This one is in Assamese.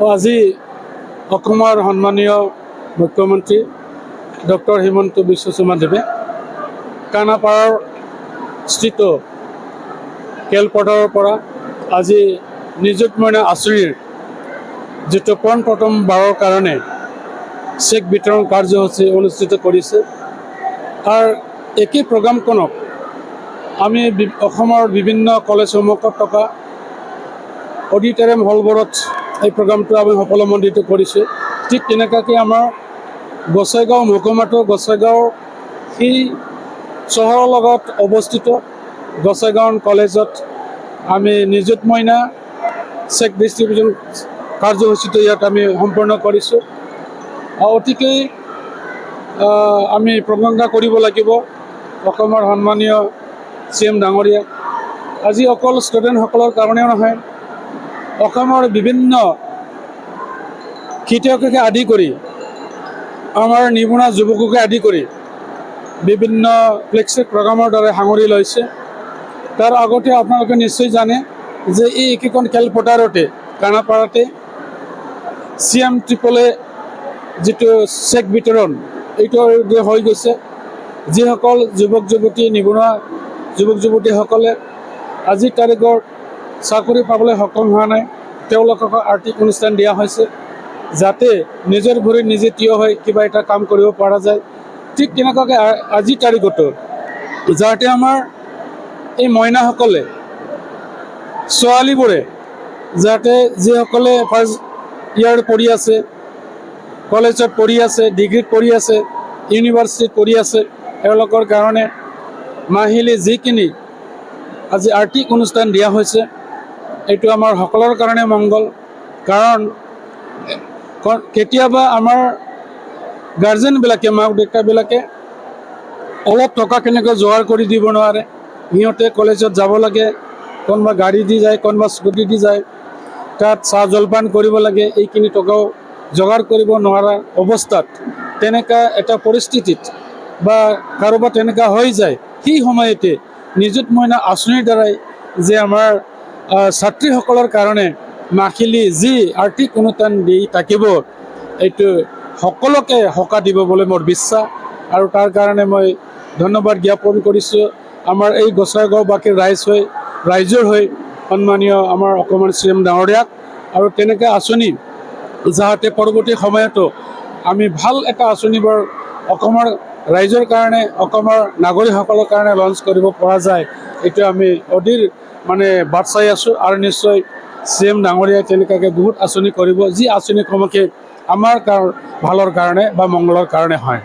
আজি অসমৰ সন্মানীয় মুখ্যমন্ত্ৰী ডক্টৰ হিমন্ত বিশ্ব শৰ্মাদেৱে কানাপাড়াৰ স্থিত খেলপথাৰৰ পৰা আজি নিযুত মইনা আঁচনিৰ যিটো প্ৰথম বাৰৰ কাৰণে চেক বিতৰণ কাৰ্যসূচী অনুষ্ঠিত কৰিছে। আৰু একেই প্ৰগ্ৰামখনক আমি অসমৰ বিভিন্ন কলেজসমূহত থকা অডিটৰিয়াম হলবোৰত এই প্ৰগ্ৰামটো আমি সফলমণ্ডিত কৰিছোঁ। ঠিক তেনেকুৱাকৈ আমাৰ গোসাইগাঁও মহকুমাটো গোসাইগাঁও সেই চহৰৰ লগত অৱস্থিত গোসাইগাঁও কলেজত আমি নিযুত মইনা চেক ডিষ্ট্ৰিবিউশ্যন কাৰ্যসূচীটো ইয়াত আমি সম্পন্ন কৰিছোঁ। অতিকৈ আমি প্ৰশংসা কৰিব লাগিব অসমৰ সন্মানীয় CM ডাঙৰীয়াক। আজি অকল ষ্টুডেণ্টসকলৰ কাৰণেও নহয়, অসমৰ বিভিন্ন খেতিয়ককে আদি কৰি আমাৰ নিবনুৱা যুৱককে আদি কৰি বিভিন্ন ফ্লেগশ্বিপ প্ৰগ্ৰামৰ দ্বাৰা সাঙুৰি লৈছে। তাৰ আগতে আপোনালোকে নিশ্চয় জানে যে এই একেখন খেলপথাৰতে কানাপাড়াতে CM ট্ৰিপলে যিটো চেক বিতৰণ এইটো হৈ গৈছে। যিসকল যুৱক যুৱতী নিবনুৱা যুৱক যুৱতীসকলে আজিৰ তাৰিখৰ চাকৰি পাবলৈ সক্ষম হোৱা নাই, তেওঁলোকক আৰ্থিক অনুষ্ঠান দিয়া হৈছে যাতে নিজৰ ভৰিত নিজে থিয় হৈ কিবা এটা কাম কৰিব পৰা যায়। ঠিক তেনেকুৱাকৈ আজিৰ তাৰিখতো যাতে আমাৰ এই মইনাসকলে ছোৱালীবোৰে যাতে যিসকলে ফাৰ্ষ্ট ইয়াৰ পঢ়ি আছে, কলেজত পঢ়ি আছে, ডিগ্ৰীত পঢ়ি আছে, ইউনিভাৰ্চিটিত পঢ়ি আছে, তেওঁলোকৰ কাৰণে মাহিলী যিখিনি আজি আৰ্থিক অনুষ্ঠান দিয়া হৈছে এইটো আমাৰ সকলৰ কাৰণে মংগল। কাৰণ কেতিয়াবা আমাৰ গাৰ্জেনবিলাকে মাক দেউতাকবিলাকে অলপ টকা কেনেকৈ যোগাৰ কৰি দিব নোৱাৰে। সিহঁতে কলেজত যাব লাগে, কোনোবা গাড়ী দি যায়, কোনোবা স্কুটি দি যায়, তাত চাহ জলপান কৰিব লাগে, এইখিনি টকাও যোগাৰ কৰিব নোৱাৰা অৱস্থাত তেনেকুৱা এটা পৰিস্থিতিত বা কাৰোবাৰ তেনেকুৱা হৈ যায়, সেই সময়তে নিযুত মইনা আঁচনিৰ দ্বাৰাই যে আমাৰ ছাত্ৰীসকলৰ কাৰণে মাহিলী যি আৰ্থিক অনুদান দি থাকিব এইটো সকলোকে সকাহ দিব বুলি মোৰ বিশ্বাস। আৰু তাৰ কাৰণে মই ধন্যবাদ জ্ঞাপন কৰিছোঁ আমাৰ এই গোসাইগাঁওবাসীৰ ৰাইজৰ হৈ সন্মানীয় আমাৰ অসমৰ CM ডাঙৰীয়াক। আৰু তেনেকৈ আঁচনি যাতে পৰৱৰ্তী সময়তো আমি ভাল এটা আঁচনিবোৰ অসমৰ ৰাইজৰ কাৰণে অসমৰ নাগৰিকসকলৰ কাৰণে লঞ্চ কৰিব পৰা যায়, এইটো আমি অধীৰ বাট চাই আছোঁ। আৰু নিশ্চয় CM ডাঙৰীয়াই তেনেকুৱাকৈ বহুত আঁচনি কৰিব, যি আঁচনিসমূহে আমাৰ ভালৰ কাৰণে বা মংগলৰ কাৰণে হয়।